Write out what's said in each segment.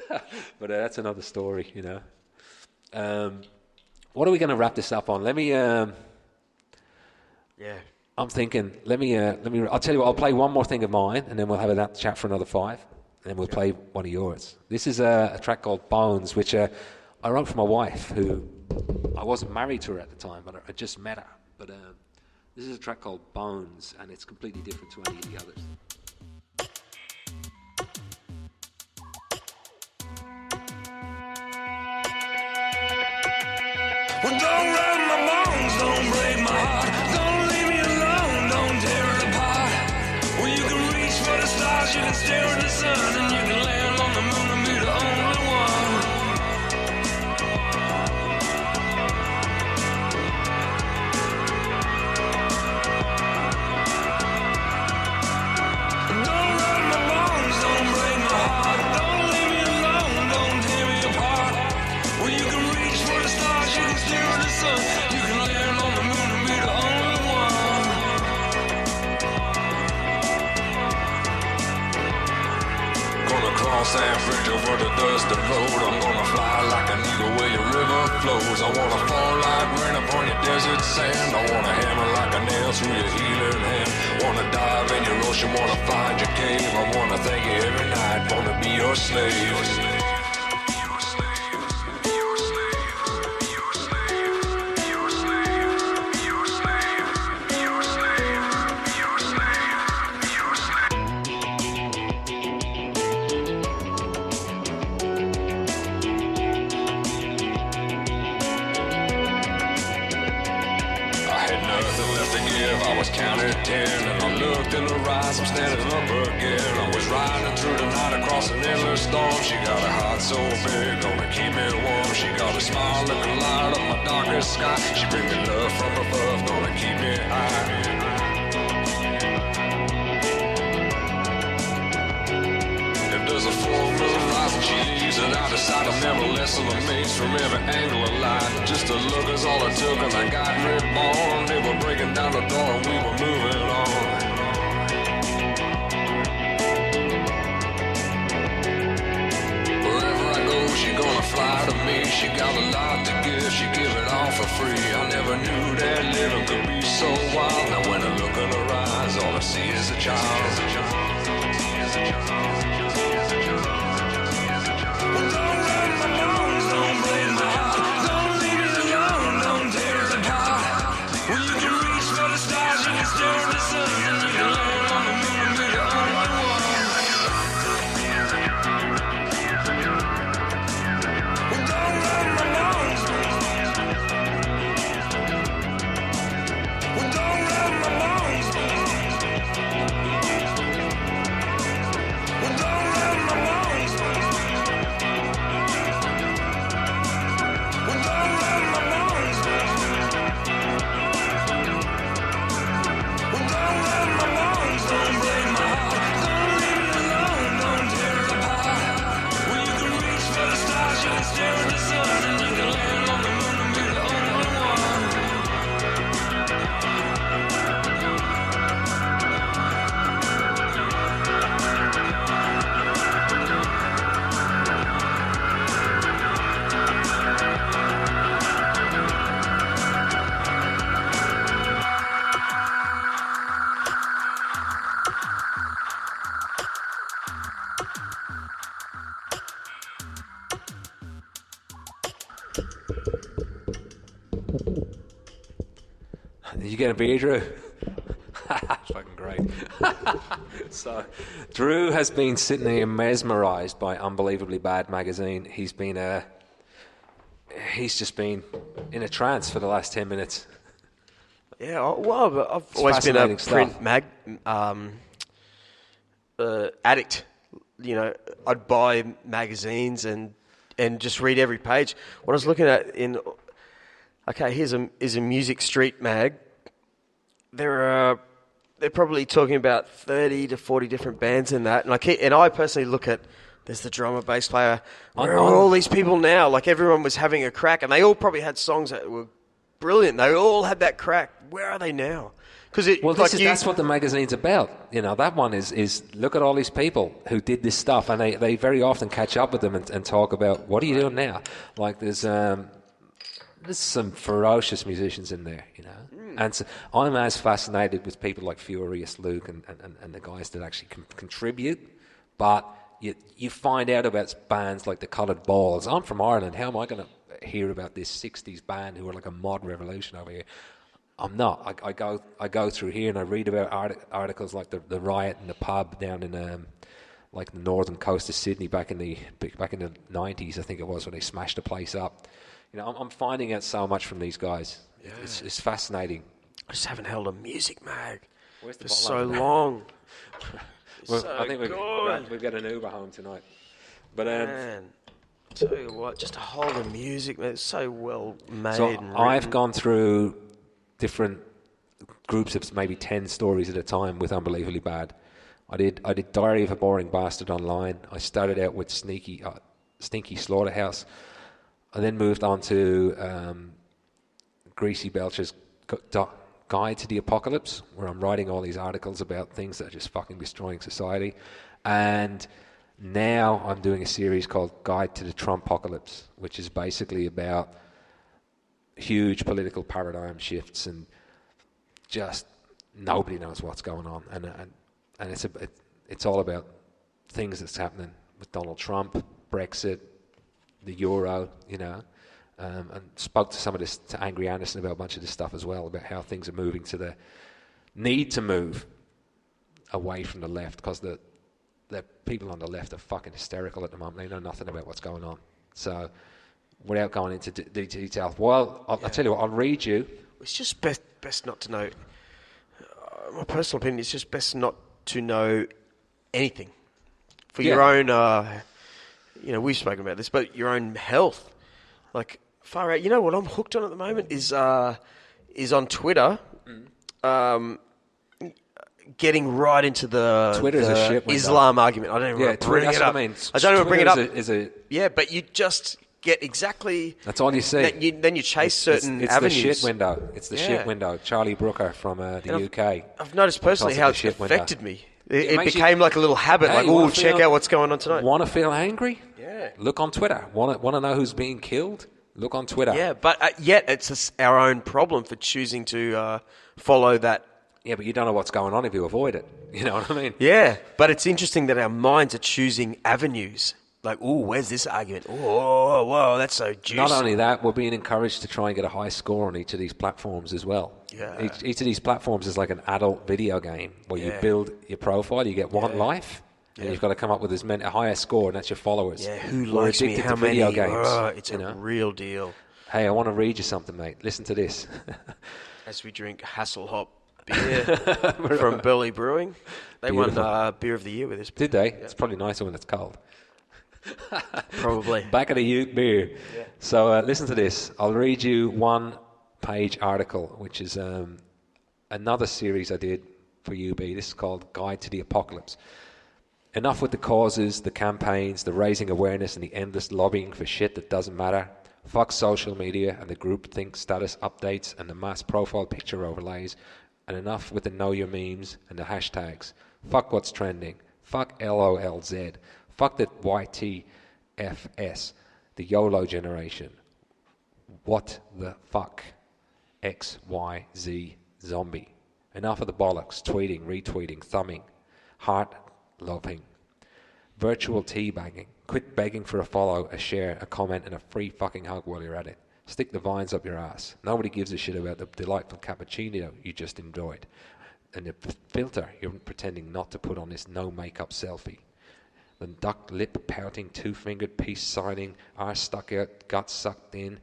But that's another story, you know. What are we going to wrap this up on? Let me. I'm thinking. Let me. I'll tell you what. I'll play one more thing of mine, and then we'll have a chat for another 5, and then we'll play one of yours. This is a track called Bones, which I wrote for my wife, who I wasn't married to her at the time, but I just met her. But this is a track called Bones, and it's completely different to any of the others. Well, don't rub my bones, don't break my heart. Don't leave me alone, don't tear it apart. Well, you can reach for the stars, you can stare at the sun, and you can land on the moon and be the only one. Don't rub my bones, don't break my heart. Don't leave me alone, don't tear me apart. Well, you can reach for the stars, you can stare at the sun, you can land on the moon and be the only one. Gonna cross that bridge over the dusty road. I'm gonna fly like an eagle where your river flows. I wanna fall like rain upon your desert sand. I wanna hammer like a nail through your healing hand. Wanna dive in your ocean, wanna find your cave. I wanna thank you every night, wanna be your slave. Counted 10 and I looked in her eyes, I'm standing up again. I was riding through the night across an endless storm. She got a heart so big, gonna keep me warm. She got a smile that can light up my darkest sky. She bring me love from above, gonna keep me high. If there's a full moon rising, she leaves it out of sight. I'm never less of a maze from every angle of light. Just a look is all it took and I got reborn. They were breaking down the door and we were moving on. Wherever I go, she gonna fly to me. She got a lot to give, she give it all for free. I never knew that living could be so wild. Now when I look in her eyes, all I see is a child. You get a beer, Drew? Fucking great. So, Drew has been sitting here mesmerised by Unbelievably Bad magazine. He's just been in a trance for the last 10 minutes. Yeah, well, I've always been a print addict. You know, I'd buy magazines and just read every page. What I was looking at here's a Music Street mag. They're probably talking about 30 to 40 different bands in that, and I personally look at, there's the drummer, bass player. Where are all these people now? Like, everyone was having a crack, and they all probably had songs that were brilliant. They all had that crack. Where are they now? Well, that's what the magazine's about. You know, that one is look at all these people who did this stuff, and they very often catch up with them and talk about, what are you doing now? Like, there's some ferocious musicians in there, you know. And so I'm as fascinated with people like Furious Luke and the guys that actually contribute, but you find out about bands like the Coloured Balls. I'm from Ireland. How am I going to hear about this 60s band who are like a mod revolution over here? I'm not. I go through here and I read about articles like the riot in the pub down in like the northern coast of Sydney back in the 90s, I think it was, when they smashed the place up. You know, I'm finding out so much from these guys. Yeah. It's fascinating. I just haven't held a music mag for so long. Well, so I think we've got an Uber home tonight. But man, tell you what, just to hold a music mag, it's so well made. So and I've gone through different groups of maybe 10 stories at a time with Unbelievably Bad. I did Diary of a Boring Bastard online. I started out with Stinky Slaughterhouse. I then moved on to Greasy Belcher's Guide to the Apocalypse, where I'm writing all these articles about things that are just fucking destroying society. And now I'm doing a series called Guide to the Trumpocalypse, which is basically about huge political paradigm shifts and just nobody knows what's going on. And it's all about things that's happening with Donald Trump, Brexit, the Euro, you know, and spoke to Angry Anderson about a bunch of this stuff as well, about how things are moving to the need to move away from the left, because the people on the left are fucking hysterical at the moment. They know nothing about what's going on. So, without going into detail, well, I'll tell you what, I'll read you. It's just best not to know. My personal opinion, it's just best not to know anything for your own. You know, we've spoken about this, but your own health, like far out. You know what I'm hooked on at the moment is on Twitter. Getting right into the Twitter's a shit window. Islam argument. I don't even want to bring it up. I don't even bring it up. Yeah, but you just get exactly. That's all you see. Then you chase certain it's avenues. It's the shit window. It's the shit window. Charlie Brooker from the UK. I've noticed personally how it affected me. It became like a little habit. Hey, like, check out what's going on tonight. Want to feel angry? Yeah. Look on Twitter. Want to know who's being killed? Look on Twitter. Yeah, but yet it's our own problem for choosing to follow that. Yeah, but you don't know what's going on if you avoid it. You know what I mean? Yeah, but it's interesting that our minds are choosing avenues. Like, ooh, where's this argument? Oh, whoa, that's so juicy. Not only that, we're being encouraged to try and get a high score on each of these platforms as well. Yeah. Each of these platforms is like an adult video game where you build your profile, you get one life, and you've got to come up with a higher score, and that's your followers. Yeah, who likes me, how many? Video games, it's a real deal. Hey, I want to read you something, mate. Listen to this. As we drink Hasselhoff beer from Burley Brewing. They won Beer of the Year with this. Did they? Yeah. It's probably nicer when it's cold. Probably. Back of the Ute beer. Yeah. So listen to this. I'll read you one-page article, which is another series I did for UB. This is called Guide to the Apocalypse. Enough with the causes, the campaigns, the raising awareness, and the endless lobbying for shit that doesn't matter. Fuck social media and the groupthink status updates and the mass profile picture overlays. And enough with the know your memes and the hashtags. Fuck what's trending. Fuck LOLZ. Fuck the YTFS. The YOLO generation. What the fuck? XYZ zombie. Enough of the bollocks. Tweeting, retweeting, thumbing. Heart loving. Virtual teabagging. Quit begging for a follow, a share, a comment, and a free fucking hug while you're at it. Stick the vines up your ass. Nobody gives a shit about the delightful cappuccino you just enjoyed. And the filter you're pretending not to put on this no makeup selfie. The duck lip pouting, two-fingered peace signing, arse stuck out, guts sucked in,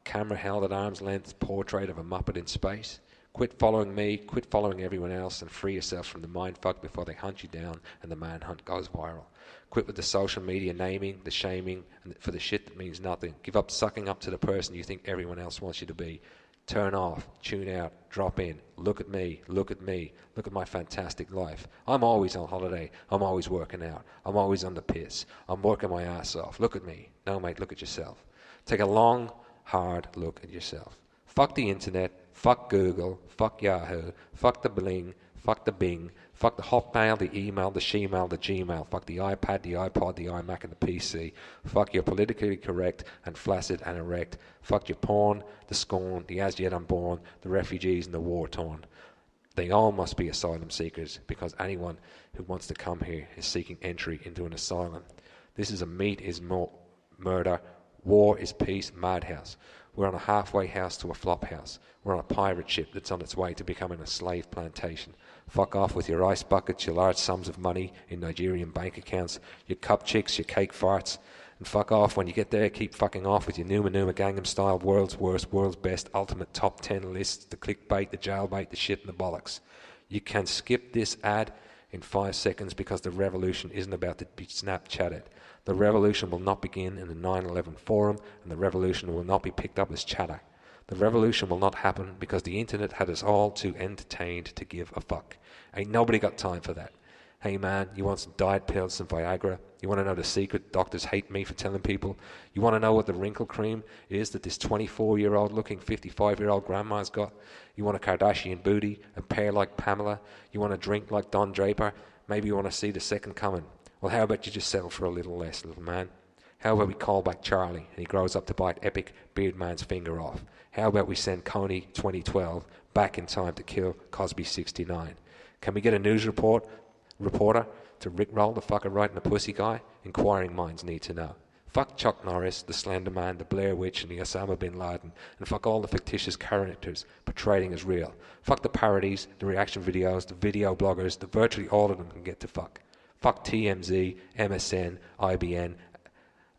camera held at arm's length portrait of a Muppet in space. Quit following me, quit following everyone else, and free yourself from the mindfuck before they hunt you down and the manhunt goes viral. Quit with the social media naming, the shaming, and for the shit that means nothing. Give up sucking up to the person you think everyone else wants you to be. Turn off, tune out, drop in. Look at me, look at me, look at my fantastic life. I'm always on holiday. I'm always working out. I'm always on the piss. I'm working my ass off. Look at me. No, mate, look at yourself. Take a long, hard look at yourself. Fuck the internet. Fuck Google, fuck Yahoo, fuck the Bling, fuck the Bing, fuck the Hotmail, the email, the Shemail, the Gmail, fuck the iPad, the iPod, the iMac and the PC, fuck your politically correct and flaccid and erect, fuck your porn, the scorn, the as yet unborn, the refugees and the war-torn. They all must be asylum seekers, because anyone who wants to come here is seeking entry into an asylum. This is a meat is murder, war is peace madhouse. We're on a halfway house to a flop house. We're on a pirate ship that's on its way to becoming a slave plantation. Fuck off with your ice buckets, your large sums of money in Nigerian bank accounts, your cup chicks, your cake farts. And fuck off when you get there. Keep fucking off with your Numa Gangnam Style, world's worst, world's best, ultimate top 10 lists, the clickbait, the jailbait, the shit and the bollocks. You can skip this ad in 5 seconds because the revolution isn't about to be Snapchatted. The revolution will not begin in the 9/11 forum, and the revolution will not be picked up as chatter. The revolution will not happen because the internet had us all too entertained to give a fuck. Ain't nobody got time for that. Hey man, you want some diet pills, some Viagra? You want to know the secret doctors hate me for telling people? You want to know what the wrinkle cream is that this 24-year-old looking 55-year-old grandma's got? You want a Kardashian booty, a pair like Pamela? You want to drink like Don Draper? Maybe you want to see the second coming. Well, how about you just settle for a little less, little man? How about we call back Charlie and he grows up to bite epic Beardman's finger off? How about we send Coney 2012 back in time to kill Cosby 69? Can we get a news reporter to rickroll the fucker right in the pussy guy? Inquiring minds need to know. Fuck Chuck Norris, the Slender Man, the Blair Witch and the Osama Bin Laden, and fuck all the fictitious characters portraying as real. Fuck the parodies, the reaction videos, the video bloggers, the virtually all of them can get to fuck. Fuck TMZ, MSN, IBM,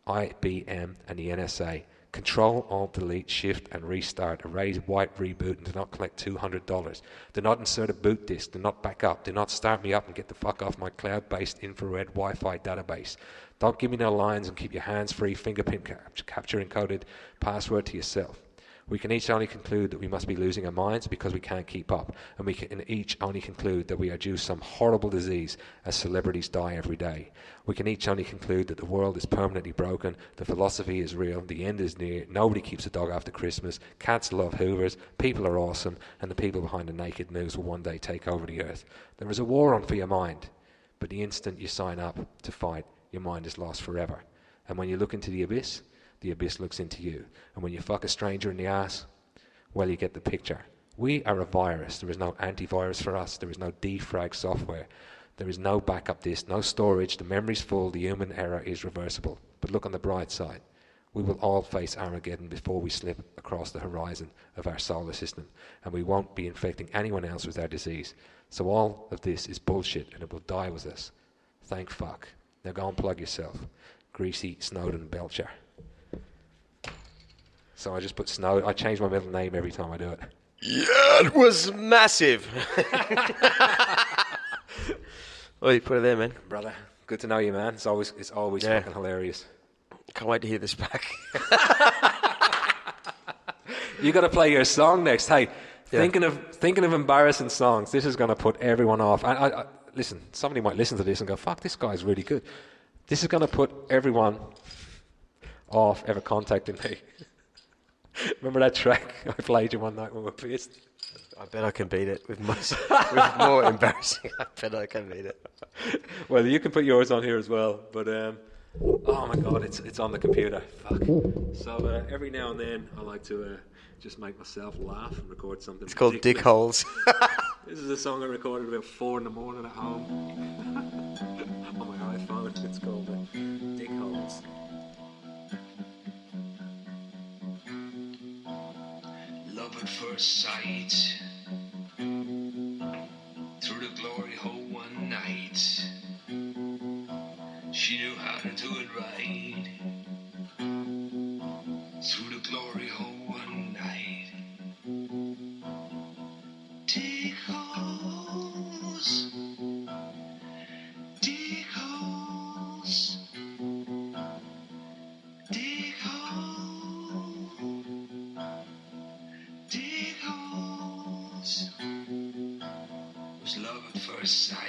and the NSA. Control, Alt, Delete, Shift, and Restart. Erase, wipe, reboot, and do not collect $200. Do not insert a boot disk. Do not back up. Do not start me up and get the fuck off my cloud-based infrared Wi-Fi database. Don't give me no lines and keep your hands-free fingerprint capture encoded password to yourself. We can each only conclude that we must be losing our minds because we can't keep up, and we can each only conclude that we are due to some horrible disease as celebrities die every day. We can each only conclude that the world is permanently broken, the philosophy is real, the end is near, nobody keeps a dog after Christmas, cats love hoovers, people are awesome, and the people behind the naked news will one day take over the earth. There is a war on for your mind, but the instant you sign up to fight, your mind is lost forever. And when you look into the abyss looks into you. And when you fuck a stranger in the ass, well, you get the picture. We are a virus. There is no antivirus for us. There is no defrag software. There is no backup disk, no storage. The memory's full. The human error is reversible. But look on the bright side. We will all face Armageddon before we slip across the horizon of our solar system. And we won't be infecting anyone else with our disease. So all of this is bullshit and it will die with us. Thank fuck. Now go and plug yourself. Greasy Belcher. So I just put Snow. I change my middle name every time I do it. Yeah, it was massive. Oh, you put it there, man. Brother, good to know you, man. It's always fucking hilarious. Can't wait to hear this back. You got to play your song next. Hey, thinking of embarrassing songs. This is going to put everyone off. I listen. Somebody might listen to this and go, "Fuck, this guy's really good." This is going to put everyone off ever contacting me. Remember that track I played you one night when we were pissed? I bet I can beat it with more embarrassing. I bet I can beat it. Well, you can put yours on here as well. But oh my god, it's on the computer. Fuck. So every now and then I like to just make myself laugh and record something. It's called Dick Holes. This is a song I recorded about 4 a.m. at home on my iPhone. It's called Dick Holes. Love at first sight, through the glory hole one night, she knew how to do it right, through the glory hole one night. Dig holes, dig holes, dig holes. Dig holes. Was love at first sight.